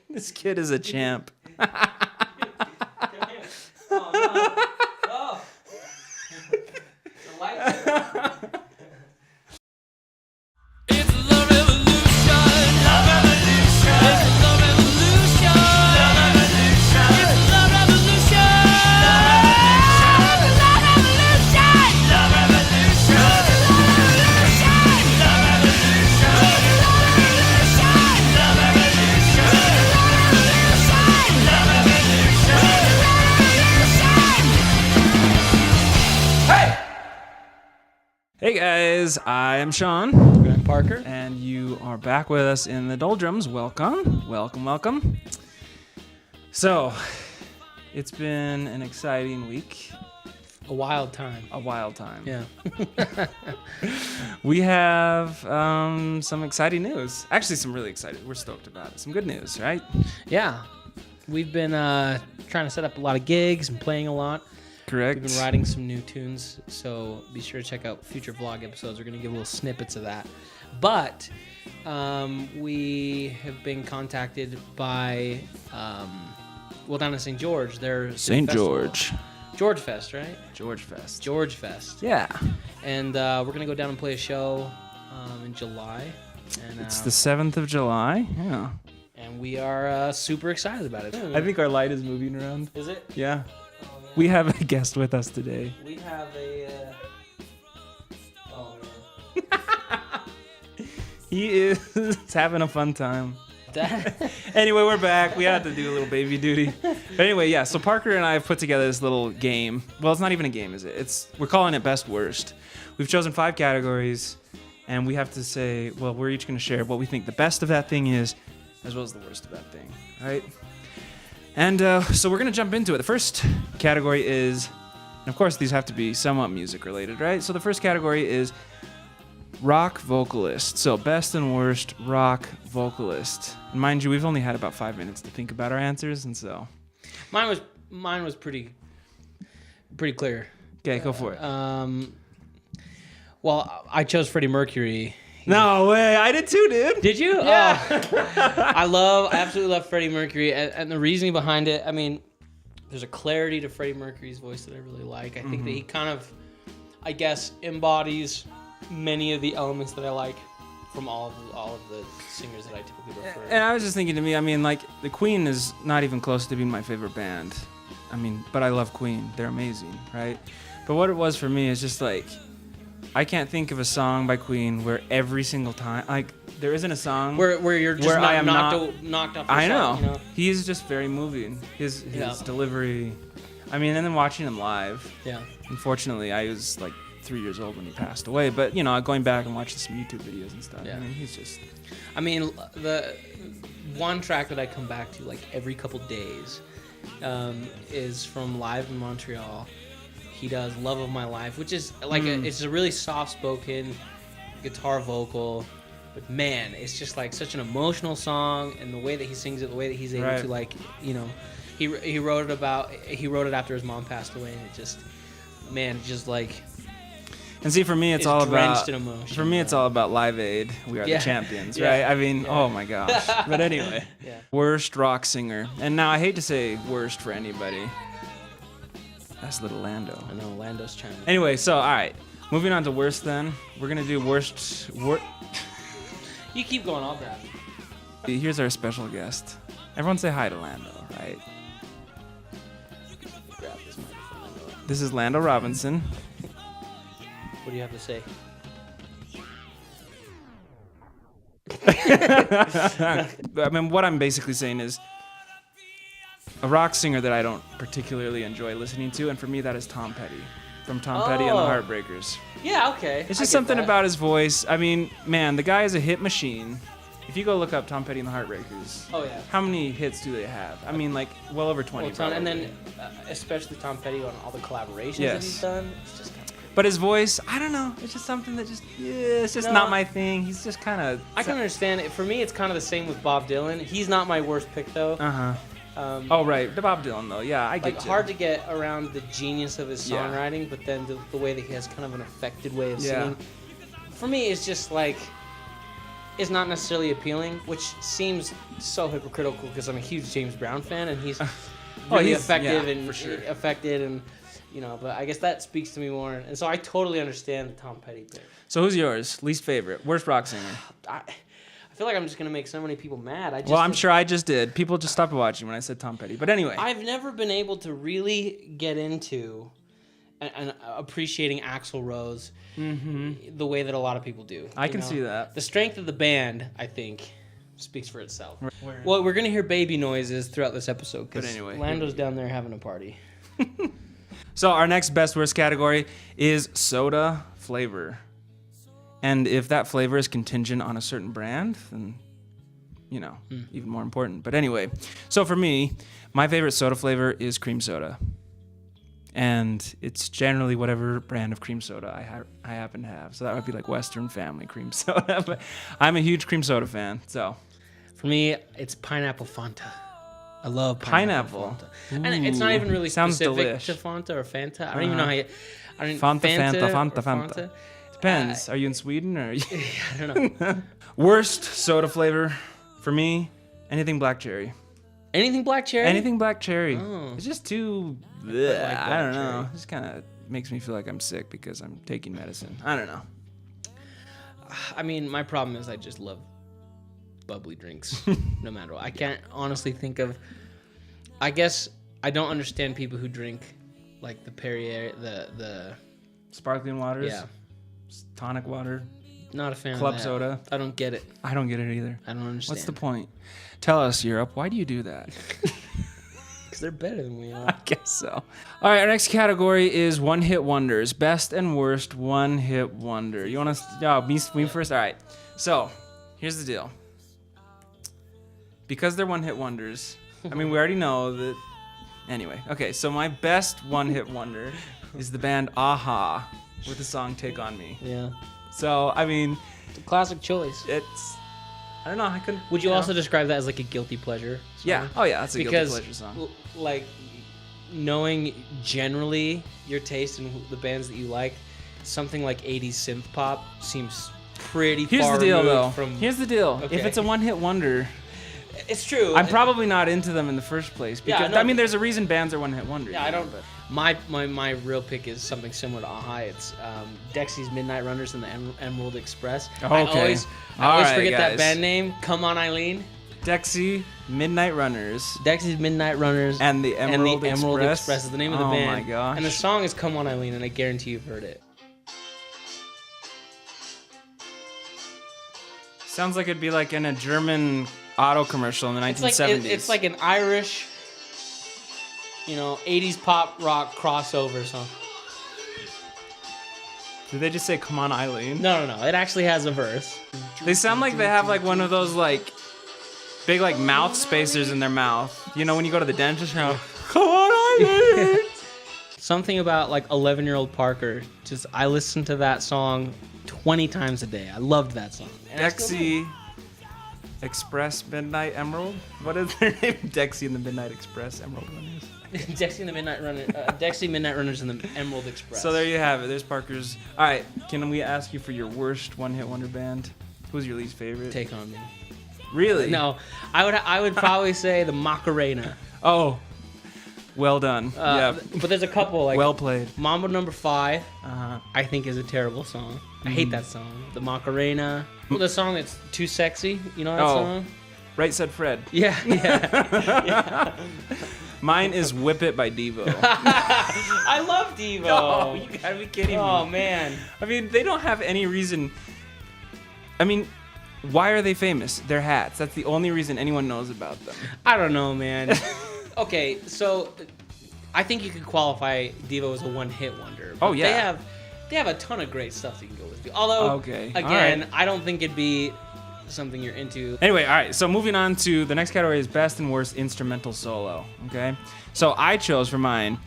This kid is a champ. Oh, no. Oh. The lights are on. It's the revolution. The revolution. It's the revolution. The revolution. It's the revolution. The revolution. The revolution. The revolution. The revolution. The revolution. Hey! Hey guys, I am Sean. Grant Parker. And you are back with us in the Doldrums. Welcome, welcome, welcome. So, it's been an exciting week. A wild time. A wild time. Yeah. We have some exciting news. Actually, some really exciting. We're stoked about it. Some good news, right? Yeah. We've been trying to set up a lot of gigs and playing a lot. Correct. We've been writing some new tunes, so be sure to check out future vlog episodes. We're going to give little snippets of that. But we have been contacted by, down in St. George. There's St. George. George Fest, right? George Fest. George Fest. Yeah. And we're going to go down and play a show in July. And, It's the 7th of July. Yeah. and we are super excited about it. I think our light is moving around. Is it? Yeah. Oh, yeah. We have a guest with us today. We have a... He is having a fun time. That... Anyway, we're back. We had to do a little baby duty. But anyway, yeah, so Parker and I have put together this little game. Well, it's not even a game, is it? We're calling it Best Worst. We've chosen 5 categories, and we have to say, well, we're each going to share what we think the best of that thing is, as well as the worst of that thing, right? And so we're going to jump into it. The first category is, and of course, these have to be somewhat music related, right? So the first category is rock vocalist. So best and worst rock vocalist. And mind you, we've only had about 5 minutes to think about our answers, and so Mine was pretty clear. okay, go for it. Well, I chose Freddie Mercury. No way, I did too, dude. Did you? Yeah. I absolutely love Freddie Mercury, and the reasoning behind it. I mean, there's a clarity to Freddie Mercury's voice that I really like. I think that he kind of, I guess, embodies many of the elements that I like from all of the singers that I typically prefer. And I was just thinking to me, I mean, like, the Queen is not even close to being my favorite band. I mean, but I love Queen. They're amazing, right? But what it was for me is just like, I can't think of a song by Queen where every single time, like, there isn't a song where you're just where I am knocked off. I know. Song, you know. He's just very moving. His delivery. I mean, and then watching him live. Yeah. Unfortunately, I was like 3 years old when he passed away. But, you know, going back and watching some YouTube videos and stuff. Yeah. I mean, he's just... I mean, the one track that I come back to like every couple days is from Live in Montreal. He does "Love of My Life," which is like it's a really soft-spoken guitar vocal, but man, it's just like such an emotional song, and the way that he sings it, the way that he's able to, like, you know, he wrote it after his mom passed away, and it just, man, just like. And see, for me, it's all about. In emotion, for me, it's all about Live Aid. We are the champions, right? I mean, oh my gosh. But anyway, worst rock singer. And now I hate to say worst for anybody. That's little Lando. I know, Lando's chiming. Anyway, so, all right. Moving on to worst then. We're going to do worst... You keep going, I'll grab it. Here's our special guest. Everyone say hi to Lando, right? Grab this microphone, Lando. This is Lando Robinson. What do you have to say? I mean, what I'm basically saying is a rock singer that I don't particularly enjoy listening to, and for me that is Tom Petty. From Tom Petty and the Heartbreakers. Yeah, okay. It's just something about his voice. I mean, man, the guy is a hit machine. If you go look up Tom Petty and the Heartbreakers, how many hits do they have? I mean, like, well over 20. And then, especially Tom Petty on all the collaborations that he's done. It's just kind of crazy. But his voice, I don't know. It's just something that just, it's just not my thing. He's just kind of... I can understand it. For me, it's kind of the same with Bob Dylan. He's not my worst pick, though. Uh-huh. Oh, right. The Bob Dylan, though. Yeah, I get like, hard to get around the genius of his songwriting, but then the way that he has kind of an affected way of singing. For me, it's just like... is not necessarily appealing, which seems so hypocritical because I'm a huge James Brown fan and he's really effective and for sure. affected and but I guess that speaks to me more. And so I totally understand the Tom Petty pick. So who's yours? Least favorite? Worst rock singer? I feel like I'm just gonna make so many people mad. I'm sure I just did. People just stopped watching when I said Tom Petty. But anyway, I've never been able to really get into and appreciating Axl Rose the way that a lot of people do. I can see that. The strength of the band, I think, speaks for itself. Well, we're gonna hear baby noises throughout this episode because anyway, Lando's down there having a party. So our next best worst category is soda flavor. And if that flavor is contingent on a certain brand, then, even more important. But anyway, so for me, my favorite soda flavor is cream soda. And it's generally whatever brand of cream soda I happen to have. So that would be like Western Family cream soda. But I'm a huge cream soda fan, so. For me, it's pineapple Fanta. I love pineapple. Fanta. And it's not even really Sounds specific delish. to Fanta or Fanta. I don't even know how you... Fanta. Depends. Are you in Sweden or? I don't know. Worst soda flavor for me, anything black cherry. Anything black cherry? Anything black cherry. Oh. It's just too. like I don't know. cherry. It just kind of makes me feel like I'm sick because I'm taking medicine. I don't know. I mean, my problem is I just love bubbly drinks, no matter what. I can't honestly think of. I guess I don't understand people who drink like the Perrier, the Sparkling waters. yeah. Tonic water. Not a fan Club of that. soda. I don't get it. I don't get it either. I don't understand. What's the point? Tell us, Europe. Why do you do that? Because they're better than we are. I guess so. All right, our next category is one-hit wonders. Best and worst one-hit wonder. You want to... me first? All right. So, here's the deal. Because they're one-hit wonders, I mean, we already know that... Anyway, okay, so my best one-hit wonder is the band Aha with the song Take On Me. Yeah. So, I mean... It's a classic choice. It's... I don't know, I couldn't... Would you also describe that as like a guilty pleasure song? Yeah. Oh, yeah, that's a Because, guilty pleasure song. like, knowing generally your taste in the bands that you like, something like 80s synth pop seems pretty Here's far the deal, removed though. from... Here's the deal. Okay. If it's a one-hit wonder... It's true. I'm probably not into them in the first place. Because, Yeah, no. I mean, there's a reason bands are one-hit wonders. Yeah, I don't... But My real pick is something similar to Aha. It's Dexy's Midnight Runners and the Emerald Express. Oh, I okay. always All right, forget that guys. band name. Come On Eileen. Dexy, Midnight Runners, Dexy's Midnight Runners and the Emerald, Express is the name of the band. Oh my gosh. And the song is Come On Eileen, and I guarantee you've heard it. Sounds like it'd be like in a German auto commercial in the 1970s. It's like an Irish, 80s pop rock crossover song. Did they just say "Come on, Eileen"? No. It actually has a verse. They sound like they have like one of those like big like mouth spacers in their mouth. You know when you go to the dentist, you're like, "Come on, Eileen." Something about like 11-year-old Parker. Just I listened to that song 20 times a day. I loved that song. And I still do. Dexy Express Midnight Emerald. What is their name? Dexy and the Midnight Express Emerald Runners. Dexy and the Midnight Runners. Dexy Midnight Runners and the Emerald Express. So there you have it. There's Parker's. All right, can we ask you for your worst one-hit wonder band? Who's your least favorite? Take On Me. Really? No, I would probably say the Macarena. Oh, well done. Yeah. But there's a couple like Well played. Mambo Number 5. Uh-huh. I think is a terrible song. I hate that song. The Macarena. Well, the song that's Too Sexy. You know that song? Right Said Fred. Yeah. Mine is Whip It by Devo. I love Devo. Oh, you gotta be kidding me. Oh man. I mean, they don't have any reason. I mean, why are they famous? Their hats. That's the only reason anyone knows about them. I don't know, man. Okay, so I think you could qualify Devo as a one-hit wonder. But Oh, yeah. They have a ton of great stuff that you can go with. Although, Okay, again, all right. I don't think it'd be something you're into. Anyway, all right. So moving on to the next category is best and worst instrumental solo. Okay. So I chose for mine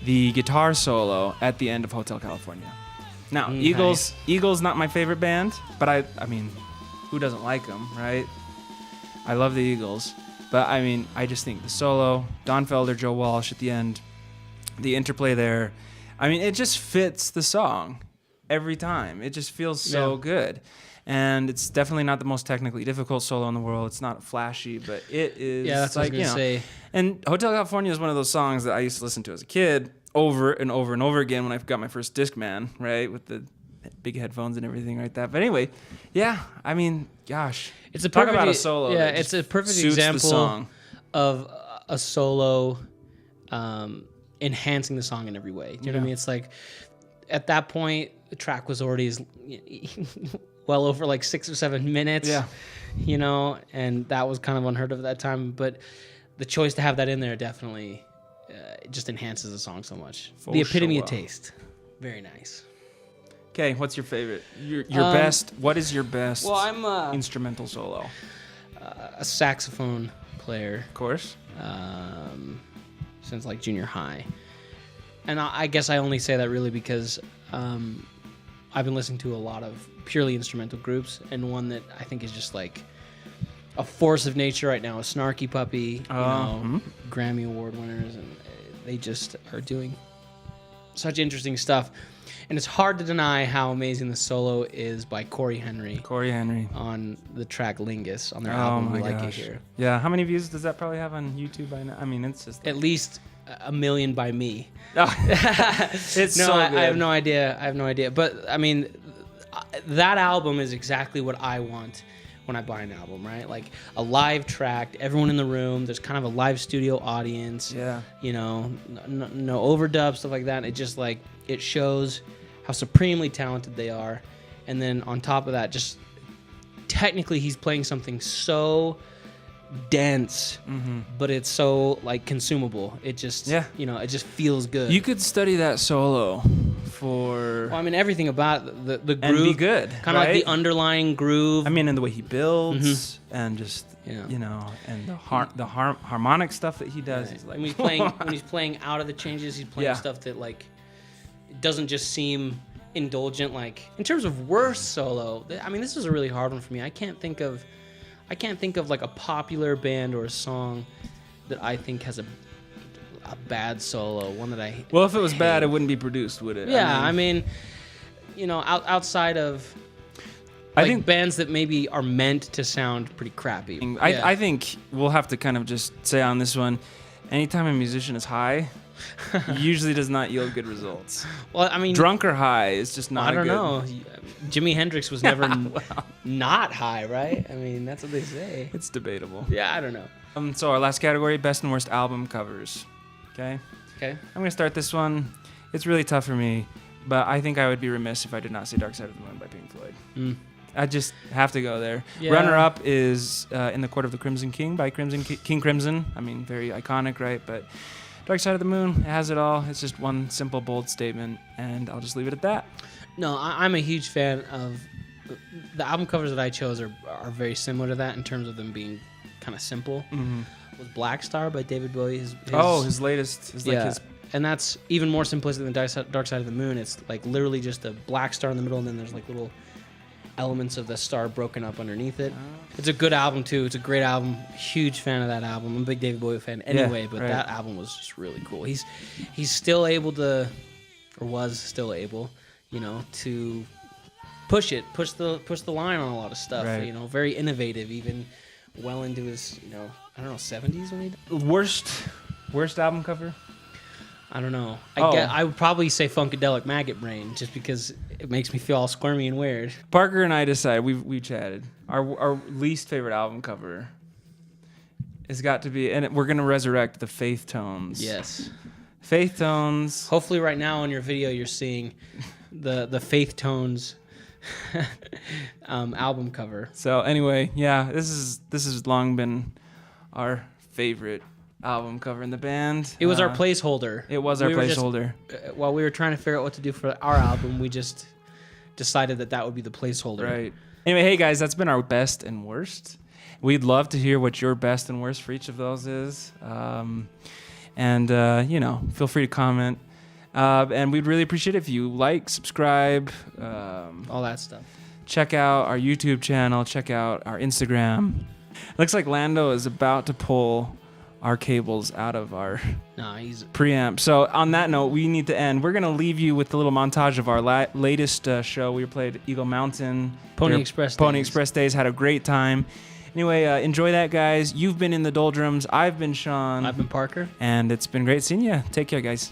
the guitar solo at the end of Hotel California. Now, Nice. Eagles not my favorite band, but I mean, who doesn't like them, right? I love the Eagles, but I mean, I just think the solo, Don Felder, Joe Walsh at the end, the interplay there. I mean, it just fits the song every time. It just feels so good. And it's definitely not the most technically difficult solo in the world. It's not flashy, but it is. Yeah, that's like, what I was gonna say. And Hotel California is one of those songs that I used to listen to as a kid over and over and over again when I got my first Discman, right, with the big headphones and everything like that. But anyway, yeah, I mean, gosh, It's a talk perfect, about a solo. Yeah, that it's a just perfect suits the example song. of a solo enhancing the song in every way. Do you know what I mean? It's like at that point, the track was already well over like 6 or 7 minutes. Yeah. You know, and that was kind of unheard of at that time. But the choice to have that in there definitely it just enhances the song so much. For the epitome sure. of taste. Very nice. Okay, what's your favorite? Your best. What is your best? Well, I'm instrumental solo. a saxophone player. Of course. Since like junior high. And I guess I only say that really because I've been listening to a lot of purely instrumental groups, and one that I think is just like a force of nature right now is Snarky Puppy, Grammy Award winners, and they just are doing such interesting stuff. And it's hard to deny how amazing the solo is by Corey Henry on the track Lingus on their album We Like It Here. Yeah, how many views does that probably have on YouTube by now? I mean, it's just At least 1 million by me. oh. It's No, so I good. have no idea. But I mean, that album is exactly what I want when I buy an album, right? Like a live track, everyone in the room. There's kind of a live studio audience. Yeah. You know, no overdub, stuff like that. It just like it shows how supremely talented they are, and then on top of that, just technically he's playing something so dense, but it's so like consumable. It just it just feels good. You could study that solo for Well, I mean, everything about the groove, and be good, kind of like the right? underlying groove. I mean, and the way he builds, and just Yeah. you know, and the harmonic stuff that he does. Right. He's like, And when he's playing out of the changes, he's playing Yeah. stuff that like doesn't just seem indulgent. Like in terms of worst solo, I mean, this is a really hard one for me. I can't think of like a popular band or a song that I think has a bad solo. One that I well, if it was hate. bad, it wouldn't be produced, would it? Yeah, I mean, you know, outside of I like think bands that maybe are meant to sound pretty crappy. I think we'll have to kind of just say on this one, anytime a musician is high, usually does not yield good results. Well, I mean, Drunk or high is just not. I don't good. know. Jimi Hendrix was never not high, right? I mean, that's what they say. It's debatable. Yeah, I don't know. So our last category, best and worst album covers. Okay. Okay. I'm gonna start this one. It's really tough for me, but I think I would be remiss if I did not say "Dark Side of the Moon" by Pink Floyd. I just have to go there. Yeah. Runner-up is "In the Court of the Crimson King" by King Crimson. I mean, very iconic, right? But "Dark Side of the Moon" it has it all. It's just one simple, bold statement, and I'll just leave it at that. No, I'm a huge fan of the album covers that I chose are very similar to that in terms of them being kind of simple. Was Black Star by David Bowie. His latest is like his. And that's even more simplistic than Dark Side of the Moon. It's like literally just a black star in the middle, and then there's like little elements of the star broken up underneath it. It's a good album too. It's a great album. Huge fan of that album. I'm a big David Bowie fan anyway, but that album was just really cool. He's still able to, or was still able, you know, to push the line on a lot of stuff. Right. You know, very innovative, even well into his, you know, I don't know, 70s when he died? Worst album cover? I don't know. Oh. I would probably say Funkadelic Maggot Brain, just because it makes me feel all squirmy and weird. Parker and I decided we chatted. Our least favorite album cover has got to be, and we're gonna resurrect the Faith Tones. Yes. Faith Tones. Hopefully, right now on your video, you're seeing the Faith Tones album cover. So anyway, yeah, this has long been our favorite album cover in the band. It was our placeholder. It was our placeholder. While we were trying to figure out what to do for our album, we just decided that would be the placeholder. Right. Anyway, hey guys, that's been our best and worst. We'd love to hear what your best and worst for each of those is. And you know, feel free to comment. And we'd really appreciate it if you like, subscribe, all that stuff. check out our YouTube channel, check out our Instagram. Looks like Lando is about to pull our cables out of our Nah, he's preamp. So on that note, we need to end. We're gonna leave you with a little montage of our latest show. We played Eagle Mountain, Pony their Express Pony Days. Express Days. Had a great time. Anyway, enjoy that, guys. You've been in the Doldrums. I've been Sean. I've been Parker. And it's been great seeing you. Take care, guys.